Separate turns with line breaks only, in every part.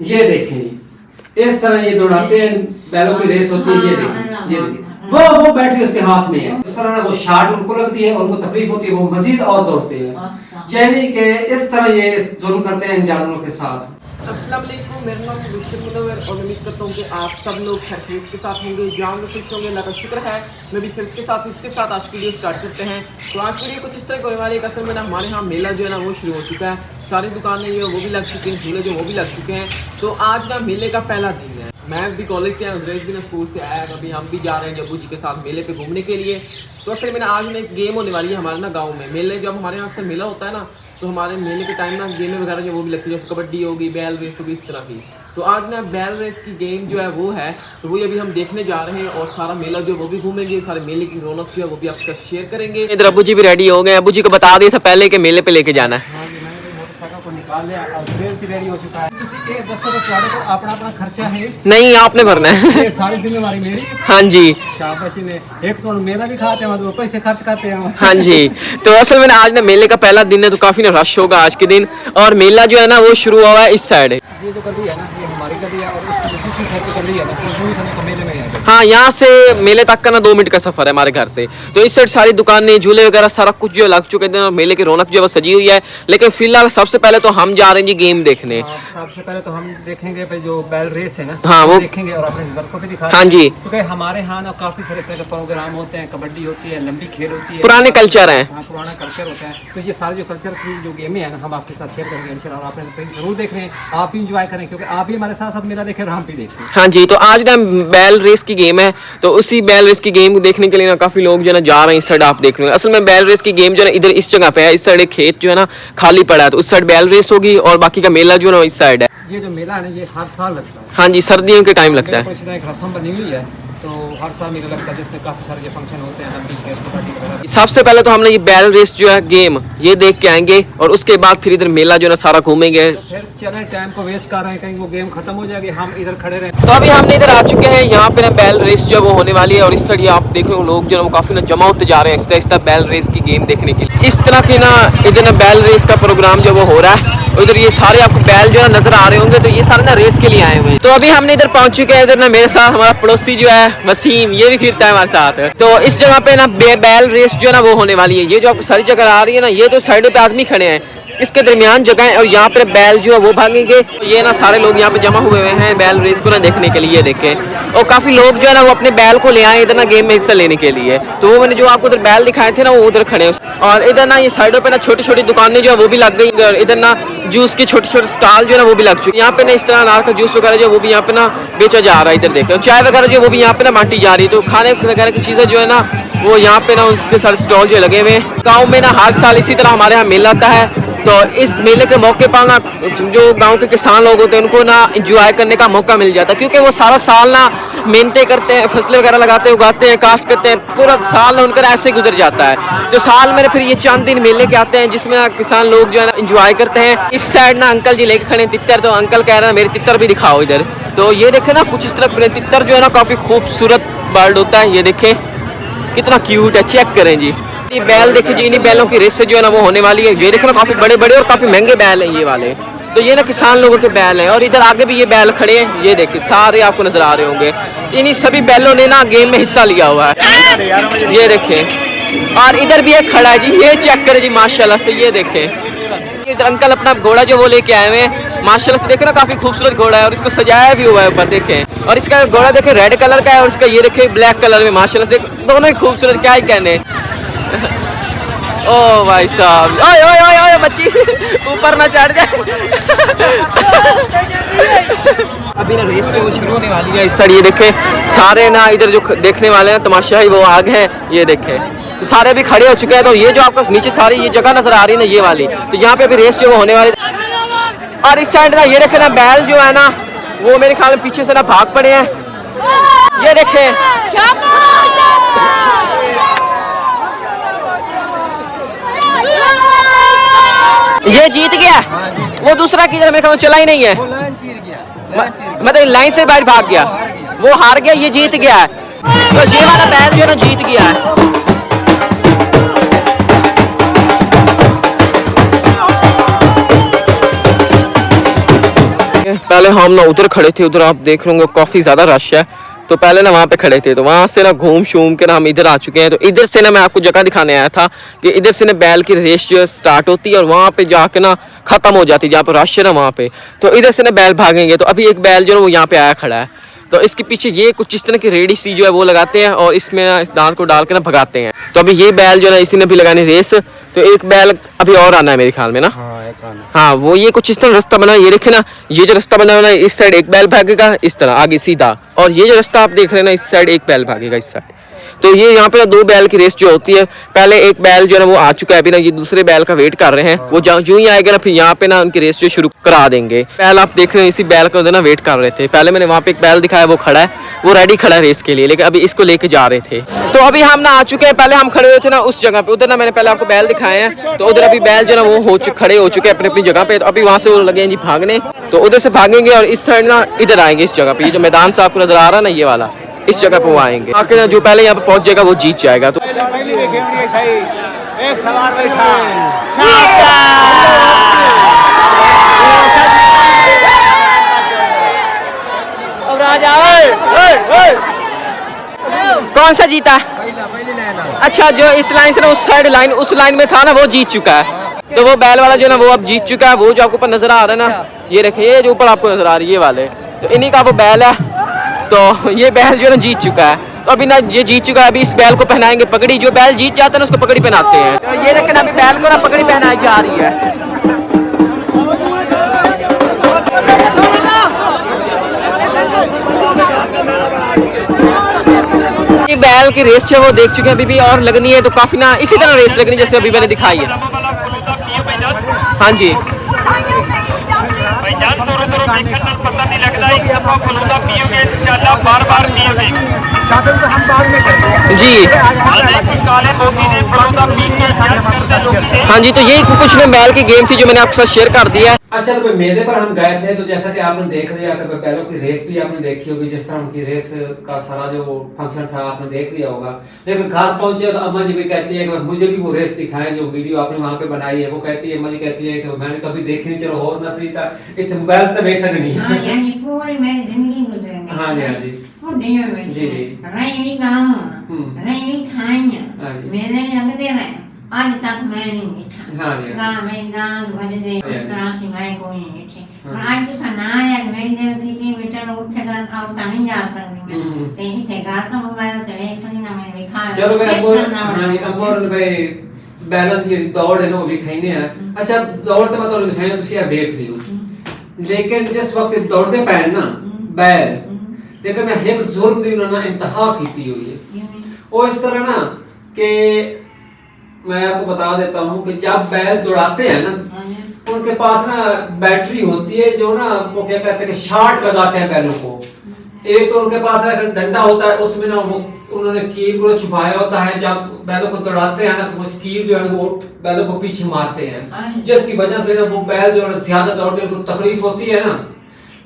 ये देखें इस तरह ये दौड़ाते हैं, बैलों की रेस होती है। ये देखिए वो बैटरी उसके हाथ में है। इस तरह वो शार्ट उनको लगती है और उनको तकलीफ होती है, वो मजीद और दौड़ते हैं। यानी कि इस तरह ये जुल्म करते हैं जानवरों के साथ।
अस्सलाम वालेकुम, मेरा नाम रुशिद मुनव्वर और उम्मीद करता हूँ कि आप सब लोग खैरियत के साथ होंगे, जान में खुश होंगे। अल्लाह का शुक्र है मैं भी फिर के साथ इसके साथ आज की वीडियो स्टार्ट करते हैं। तो आज की वीडियो कुछ इस तरह होने वाली है। असल में ना हमारे यहाँ मेला जो है ना वो शुरू हो चुका है, सारी दुकानें जो है वो भी लग चुकी हैं, झूले जो वो भी लग चुके हैं। तो आज ना मेले का पहला दिन है। मैं भी कॉलेज से आया, उजरेश भी ना स्कूल से आया, अभी हम भी जा रहे हैं जब्बू जी के साथ मेले पे घूमने के लिए। तो असल में ना आज ना एक गेम होने वाली है हमारे ना गाँव में। मेले जब हमारे यहाँ अक्सर मेला होता है ना, तो हमारे मेले के टाइम ना गेमें वगैरह जो वो भी लगती है, जैसे कबड्डी होगी, बैल रेस होगी, इस तरह की। तो आज ना बैल रेस की गेम जो है वो है, तो वही अभी हम देखने जा रहे हैं और सारा मेला जो वो भी घूमेंगे, सारे मेले की रौनक जो है वो भी आपके साथ शेयर करेंगे। इधर अबू जी भी रेडी हो गए। अबू जी को बता दिया था पहले कि मेले पे लेके जाना है।
अपना खर्चा है
नहीं, आपने भरना है।
ये सारी जिम्मेवारी मेरी।
हाँ जी,
शाबाशी में एक तो मेला भी खाते हैं, दो पैसे खर्च करते हैं।
हाँ जी। तो असल में आज ना मेले का पहला दिन है, तो काफी ना रश होगा आज के दिन। और मेला जो है ना वो शुरू हुआ है इस साइड।
ये जो गली है ना, ये हमारी गली है और दूसरी साइड की गली है ना, तो वही समय मेले में है।
हाँ, यहाँ से मेले तक का ना 2 मिनट का सफर है हमारे घर से। तो इस साइड सारी दुकानें, झूले वगैरह सारा कुछ जो लग चुके हैं और मेले की रौनक जो है वो सजी हुई है। लेकिन फिलहाल सबसे पहले तो हम जा रहे हैं जी गेम देखने।
सबसे पहले तो हम देखेंगे भाई जो बैल रेस है ना,
हाँ वो
देखेंगे और अपने घर को भी दिखाएंगे।
हाँ जी,
क्योंकि हमारे यहाँ ना काफी सारे तरह के प्रोग्राम होते हैं, कबड्डी होती है, लंबी खेल होती है,
पुराने कल्चर हैं।
हाँ, पुराना कल्चर होता है। तो ये सारे जो कल्चर की जो गेमें हैं ना, हम आपके साथ शेयर करेंगे इंशाल्लाह। और आपने जरूर देख रहे हैं, आप भी इंजॉय करें, क्योंकि आप भी हमारे साथ साथ मेला देखें और हम भी देखें।
हाँ जी, तो आज ना बैल रेस की गेम है, तो उसी बैल रेस की गेम देखने के लिए ना काफी लोग जो है ना जा रहे हैं। इस साइड आप देख रहे हैं, असल में बैल रेस की गेम जो है ना इधर इस जगह पे है। इस साइड एक खेत जो है ना खाली पड़ा है, तो उस साइड बैल रेस होगी और बाकी का मेला जो है ना इस साइड है।
ये जो मेला है ना, ये हर साल लगता है।
हाँ जी, सर्दियों के टाइम लगता है।
एक रस्म बनी हुई है, तो हर साल मेला लगता है, जिसमें काफी सारे जो फंक्शन होते हैं, लंबी खेल, कबड्डी वगैरह।
सबसे पहले तो हमने ये बैल रेस जो है गेम ये देख के आएंगे और उसके बाद फिर इधर मेला जो है ना सारा घूमेंगे।
फिर चले, टाइम को वेस्ट कर रहे हैं, कहीं वो गेम खत्म हो जाएगी, हम इधर खड़े रहे।
तो अभी हमने इधर आ चुके हैं, यहाँ पे ना बैल रेस जो है वो होने वाली है। और इस साइड आप देखो लोग जो है वो काफी ना जमा होते जा रहे हैं इस तरह बैल रेस की गेम देखने के लिए। इस तरह की ना इधर ना बैल रेस का प्रोग्राम जो वो हो रहा है। उधर ये सारे आपको बैल जो है नजर आ रहे होंगे, तो ये सारे ना रेस के लिए आए हुए हैं। तो अभी हमने इधर पहुंच चुके हैं। इधर ना मेरे साथ हमारा पड़ोसी जो है वसीम, ये भी फिरता है हमारे साथ। तो इस जगह पे ना बैल रेस जो है ना वो होने वाली है। ये जो आपको सारी जगह आ रही है ना, ये तो साइडों पे आदमी खड़े हैं, इसके दरमियान जगह है और यहाँ पे बैल जो है वो भागेंगे। तो ये ना सारे लोग यहाँ पे जमा हुए हुए हैं बैल रेस को ना देखने के लिए। देखें, और काफी लोग जो है ना वो अपने बैल को ले आए इधर ना गेम में हिस्सा लेने के लिए। तो वो मैंने जो आपको उधर बैल दिखाए थे ना, वो उधर खड़े। और इधर ना ये साइडों पे ना छोटी छोटी दुकानें जो है वो भी लग गई। इधर ना जूस के छोटे छोटे स्टॉल जो है ना वो भी लग चुके। यहाँ पे ना इस तरह अनार का जूस वगैरह जो वो भी यहाँ पे ना बेचा जा रहा है। इधर देखे, चाय वगैरह जो वो भी यहाँ पे ना बांटी जा रही है। तो खाने वगैरह की चीजें जो है ना वो यहाँ पे ना उसके सारे स्टॉल जो लगे हुए हैं। गाँव में ना हर साल इसी तरह हमारे यहाँ मेला आता है। तो इस मेले के मौके पर ना जो गांव के किसान लोग होते हैं उनको ना एंजॉय करने का मौका मिल जाता है, क्योंकि वो सारा साल ना मेहनतें करते हैं, फसलें वगैरह लगाते हैं, उगाते हैं, काश्त करते हैं, पूरा साल ना उनका ऐसे गुजर जाता है। तो साल में फिर ये चंद दिन मेले के आते हैं जिसमें ना किसान लोग जो है ना एंजॉय करते हैं। इस साइड ना अंकल जी लेके खड़े तितर, तो अंकल कह रहे हैं मेरे तितर भी दिखाओ इधर। तो ये देखे ना कुछ इस तरह तितर जो है ना काफी खूबसूरत बर्ड होता है। ये देखें कितना क्यूट है, चेक करें जी। ये बैल देखिए जी, इन्हीं बैलों की रेस से जो है ना वो होने वाली है। ये देखो ना काफी बड़े बड़े और काफी महंगे बैल हैं ये वाले। तो ये ना किसान लोगों के बैल हैं। और इधर आगे भी ये बैल खड़े हैं, ये देखिए सारे आपको नजर आ रहे होंगे। इन्हीं सभी बैलों ने ना गेम में हिस्सा लिया हुआ है, ये देखें। और इधर भी एक खड़ा है जी, ये चेक करें जी माशाल्लाह से। ये देखें, इधर अंकल अपना घोड़ा जो वो लेके आए हुए हैं, माशाल्लाह से देखे ना काफी खूबसूरत घोड़ा है और इसको सजाया भी हुआ है ऊपर देखें। और इसका घोड़ा देखे रेड कलर का है और इसका ये देखे ब्लैक कलर में, माशाल्लाह से दोनों ही खूबसूरत, क्या ही कहने। ओ भाई साहब, ओए ओए ओए ओए बच्ची ऊपर ना चढ़ जाए। अभी ना रेस जो वो शुरू होने वाली है। इस साइड ये देखे सारे ना इधर जो देखने वाले हैं तमाशाई वो आगे हैं, ये देखे। तो सारे भी खड़े हो चुके हैं। तो ये जो आपको नीचे सारी ये जगह नजर आ रही है ना, ये वाली, तो यहाँ पे भी रेस जो वो होने वाली। और इस साइड ना ये देखे ना बैल जो है ना वो मेरे ख्याल में पीछे से ना भाग पड़े हैं, ये देखे। ये जीत गया, वो दूसरा किधर मेरे ख्याल में चला ही नहीं है, मतलब लाइन से बाहर भाग गया, वो हार गया, ये जीत गया है। तो ये वाला बैल जो है ना जीत गया है। पहले हम ना उधर खड़े थे, उधर आप देख रहे होंगे काफ़ी ज़्यादा रश है, तो पहले ना वहाँ पे खड़े थे, तो वहाँ से ना घूम शूम के ना हम इधर आ चुके हैं। तो इधर से ना मैं आपको जगह दिखाने आया था कि इधर से ना बैल की रेस जो स्टार्ट होती है और वहाँ पे जाके ना ख़त्म हो जाती है, जहाँ पर रश है ना वहाँ पे। तो इधर से ना बैल भागेंगे। तो अभी एक बैल जो है वो यहाँ पे आया खड़ा है, तो इसके पीछे ये कुछ इस तरह की रेडी सी जो है वो लगाते हैं और इसमें ना इस दांत को डाल के ना भगाते हैं। तो अभी ये बैल जो है ना इसी ने भी लगानी रेस, तो एक बैल अभी और आना है मेरे ख्याल में ना। हाँ वो ये कुछ इस तरह रास्ता बना, ये देखे ना, ये जो रास्ता बना हुआ है इस साइड एक बैल भागेगा इस तरह आगे सीधा, और ये जो रास्ता आप देख रहे हैं ना इस साइड एक बैल भागेगा इस साइड। तो ये यहाँ पे ना दो बैल की रेस जो होती है, पहले एक बैल जो है ना वो आ चुका है, अभी ना ये दूसरे बैल का वेट कर रहे हैं, वो जो ही आएगा ना फिर यहाँ पे ना उनकी रेस जो शुरू करा देंगे। पहले आप देख रहे हैं इसी बैल का ना वेट कर रहे थे, पहले मैंने वहाँ पे एक बैल दिखाया वो खड़ा है, वो रेडी खड़ा है रेस के लिए, लेकिन अभी इसको लेके जा रहे थे। तो अभी हम ना आ चुके हैं, पहले हम खड़े हुए थे ना उस जगह पे, उधर ना मैंने पहले आपको बैल दिखाए हैं, तो उधर अभी बैल जो ना वो खड़े हो चुके हैं अपनी अपनी जगह पे। तो अभी वहाँ से वो लगे हैं जी भागने, तो उधर से भागेंगे और इस साइड ना इधर आएंगे इस जगह पे, ये जो मैदान से आपको नजर आ रहा है ना ये वाला, इस जगह पे वो आएंगे, आके ना जो पहले यहाँ पे पहुंच जाएगा वो जीत जाएगा। तो
एक सवार बैठा
कौन सा जीता? अच्छा जो इस लाइन से ना उस साइड लाइन उस लाइन में था ना वो जीत चुका है। तो वो बैल वाला जो ना वो अब जीत चुका है, वो जो आपको ऊपर नजर आ रहा है ना, ये देखिए ये जो ऊपर आपको नजर आ रही है ये वाले, तो इन्हीं का वो बैल है। तो ये बैल जो है ना जीत चुका है, तो अभी ना ये जीत चुका है, अभी इस बैल को पहनाएंगे पगड़ी, जो बैल जीत जाता है ना उसको पगड़ी पहनाते हैं। तो ये देखें अभी बैल को ना पगड़ी पहनाई जा रही है। ये बैल की रेस जो है वो देख चुके हैं, अभी भी और लगनी है, तो काफी ना इसी तरह रेस लगनी जैसे अभी मैंने दिखाई है। हाँ जी
पता नहीं लगता है आप फलूदा पियोगे इंशाल्लाह बार-बार पियोगे।
शामिल तो हम बाद में करेंगे
जी।
काले मोती ने फलूदा पी के
हाँ जी, तो यही कुछ ना बैल की गेम थी जो मैंने आपके साथ शेयर कर दिया।
अच्छा तो मेले पर हम गए थे, तो जैसा कि आपने देख लिया कि बैलों की रेस भी आपने देखी होगी, जिस तरह उनकी रेस का सारा जो फंक्शन था आपने देख लिया होगा। लेकिन घर पहुंचे तो अम्मा जी भी कहती है कि मुझे भी वो रेस दिखाएं जो वीडियो आपने वहाँ पे बनाई है। वो कहती है, अम्मा जी कहती है कि मैंने कभी देखी नहीं, चलो और ना सही था इतने मोबाइल तो देख सकनी है।
यानी पूरी मेरी जिंदगी गुजर गई।
हाँ जी, हाँ जी,
बुढ़ियों में
जी,
रही गाँव रही खाइयाँ मेरे लगते रहे, आज तक मैं नहीं मीठा।
हाँ जी,
गाँव में गाँव बजदे इस तरह से मैं कोई नहीं मीठी, और आज तो सनाया मेरी देव की थी बेटा लोग उठे घर आवता नहीं जा सकती मैं, तेरी थे घर तो मोबाइल तो एक संग ना मैंने दिखाया।
चलो मैं अमर भाई बैलेंस ये दौड़ है ना वो भी खाईने है। अच्छा दौड़ तो मतलब दिखाई तुसी आ देख लियो, लेकिन जिस वक्त दौड़ते पे ना बैल, लेकिन एक जुल्म दी उन्होंने इंतहा की हुई है। वो इस तरह ना कि मैं आपको बता देता हूँ कि जब बैल दौड़ाते हैं ना उनके पास ना बैटरी होती है जो ना वो क्या कहते हैं कि शार्ट लगाते हैं बैलों को। एक तो उनके पास डंडा होता है, उसमें ना वो उन्होंने कील को छुपाया होता है, जब बैलों को दौड़ाते हैं ना तो वो कील जो है वो बैलों को पीछे मारते हैं, जिसकी वजह से ना वो बैल जो ज्यादा दौड़ते हैं उनको तकलीफ होती है ना।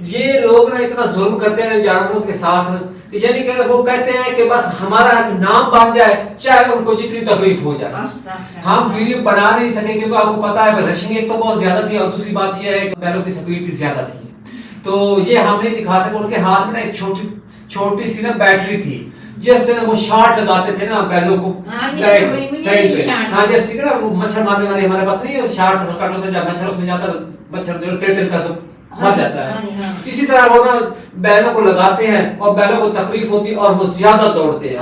ये लोग ना इतना जुल्म करते हैं जानवरों के साथ, यानी कि वो कहते हैं कि बस हमारा नाम बन जाए चाहे उनको जितनी तकलीफ हो जाए। हम वीडियो बना नहीं सके क्योंकि आपको पता है रशिंग एक तो बहुत ज्यादा थी और दूसरी बात यह है कि बैलों की स्पीड भी ज्यादा थी। तो ये हमने दिखाते कि उनके हाथ में ना एक छोटी सी ना बैटरी थी, जिससे ना वो शार्ट लगाते थे ना बैलों को सही पे। हाँ जैसे ना वो मच्छर मारने वाले हमारे पास नहीं है, शार्ट से कट होता है, जब मच्छर उसमें जाता है मच्छर तिर कर मर जाता है। इसी तरह वो ना बैलों को लगाते हैं और बैलों को तकलीफ होती है और वो ज्यादा दौड़ते हैं।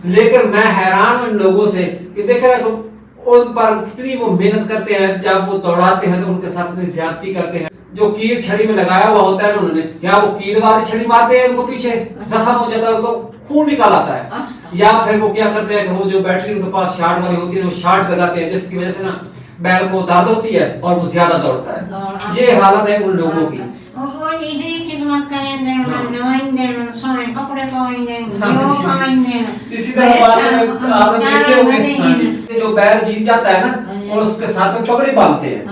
लेकिन मैं हैरान हूं इन लोगों से कि देख रहे उन पर कितनी वो मेहनत करते हैं, जब वो दौड़ाते हैं तो उनके साथ इतनी ज्यादती करते हैं। जो कील छड़ी में लगाया हुआ होता है ना उन्होंने, क्या वो कील वाली छड़ी मारते हैं उनको पीछे जख्म हो जाता है, उनको खून निकाल आता है। या फिर वो क्या करते हैं कि वो जो बैटरी उनके पास शार्ट वाली होती है वो शार्ट लगाते हैं, जिसकी वजह से ना बैल को दर्द होती है और वो ज्यादा दौड़ता है। ये हालत है उन लोगों की। इसी तरह आपने देखे होंगे जो बैल जीत जाता है ना और उसके साथ में पगड़ी बांधते हैं।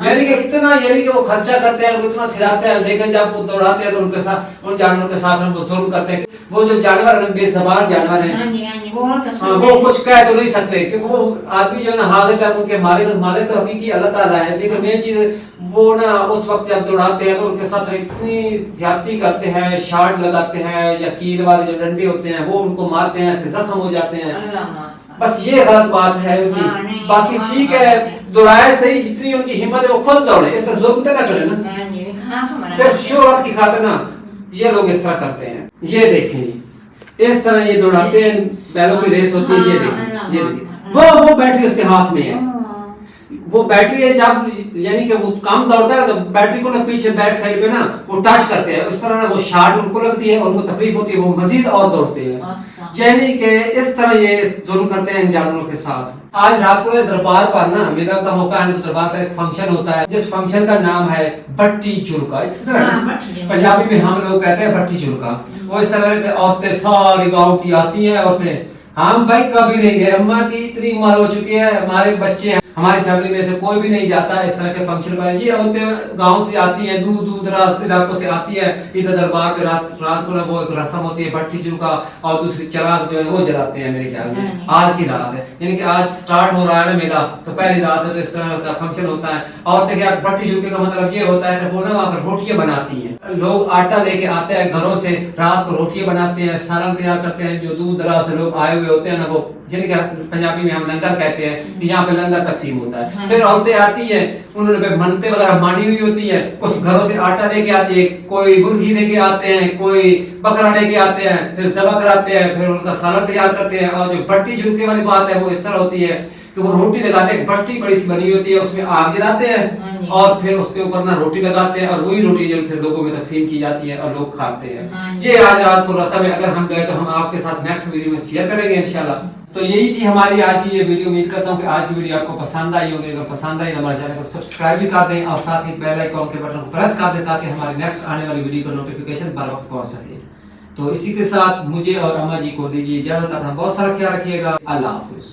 यानी कि इतना, यानी कि वो खर्चा करते हैं, उनको इतना खिलाते हैं, लेकिन जब वो दौड़ाते हैं तो उनके साथ, उन जानवरों के साथ वो जुल्म करते हैं। वो जो जानवर हैं, बेज़बान जानवर हैं,
हाँ जी, हाँ जी, वो तो
हाँ, वो कुछ कह तो नहीं सकते, क्योंकि वो आदमी जो है ना हाजिर टाइम उनके मारे तो हकीकी अल्लाह ताला है, लेकिन मेन चीज वो ना उस वक्त जब दौड़ाते हैं तो उनके साथ इतनी ज्यादती करते हैं, शार्ट लगाते हैं या कील वाले जो डंडे होते हैं वो उनको मारते हैं, ऐसे जख्म हो जाते हैं। बस ये गलत बात है उनकी।
हाँ, नहीं,
बाकी
हाँ,
ठीक
हाँ,
है,
हाँ।
दौड़ाए सही, जितनी उनकी हिम्मत है वो खुद दौड़े, इस तरह जुल्म तो ना करें ना,
हाँ जी, कहाँ से मना
सिर्फ
करते हैं?
शोहरत की खातिर ना ये लोग इस तरह करते हैं। ये देखें इस तरह ये दौड़ाते हैं, बैलों की रेस होती है, ये देखें, ये देखें, वो बैटरी उसके हाथ में है, वो बैटरी है, जब यानी कि वो काम दौड़ता है तो बैटरी को ना पीछे बैक साइड पे ना वो टच करते हैं, इस तरह ना वो शार्ट उनको लगती है, उनको तकलीफ होती है, वो मजीद और दौड़ते हैं। यानी कि इस तरह ये जुल्म करते हैं इन जानवरों के साथ। आज रात को दरबार पर ना मेरा का मौका है, तो दरबार पर एक फंक्शन होता है, जिस फंक्शन का नाम है बट्टी चुलका। इस तरह पंजाबी में हम लोग कहते हैं बट्टी चुलका। वो इस तरह रहते, औरतें सारी गाँव की आती है, औरतें, हम भाई कभी नहीं गए, अम्मा की इतनी उम्र हो चुकी है, हमारे बच्चे हैं, हमारी फैमिली में से कोई भी नहीं जाता इस तरह के फंक्शन पर। ये औरतें गांव से आती हैं, दूर दूर दराज इलाकों से आती है इधर दरबार पे, रात को ना वो एक रस्म होती है भट्टी चुलका, और दूसरी चिराग जो है वो जलाते हैं मेरे ख्याल में। आज की रात है, यानी कि आज स्टार्ट हो रहा है ना मेला, तो पहली रात है, तो इस तरह का फंक्शन होता है। औरतें क्या, भट्टी चुलके का मतलब ये होता है कि वो ना वहाँ पर रोटियां बनाती हैं, लोग आटा लेके आते हैं घरों से, रात को रोटियां बनाते हैं, सालन तैयार करते हैं, जो दूर दराज से लोग आए हुए होते हैं ना, वो जिनके पंजाबी में हम लंगर कहते हैं कि यहाँ पे लंगर तकसीम होता है। फिर औरतें आती हैं, उन्होंने मनते वगैरह मानी हुई होती है, कुछ घरों से आटा लेके आती है, कोई मुर्गी लेके आते हैं, कोई बकरा लेके आते हैं, फिर ज़बह कराते हैं, फिर उनका सालन तैयार करते हैं। और जो भट्टी चुलके वाली बात है वो इस तरह होती है कि वो रोटी लगाते हैं, भट्टी बड़ी सी बनी होती है, उसमें आग जलाते हैं और फिर उसके ऊपर ना रोटी लगाते हैं, और वही रोटी जो फिर लोगों में तकसीम की जाती है और लोग खाते हैं। ये आज रात को रस्म है, अगर हम गए तो हम आपके साथ नेक्स्ट वीडियो में शेयर करेंगे इंशाल्लाह। तो यही थी हमारी आज की ये वीडियो। उम्मीद करता हूँ कि आज की वीडियो आपको पसंद आई होगी। अगर पसंद आई तो हमारे चैनल को सब्सक्राइब भी कर दें और साथ ही बेल आइकॉन के बटन को प्रेस कर दें, ताकि हमारी नेक्स्ट आने वाली वीडियो का नोटिफिकेशन बर वक्त पहुंच सके। तो इसी के साथ मुझे और अम्मा जी को दीजिए इजाजत। अपना बहुत सारा ख्याल रखिएगा। अल्लाह हाफिज।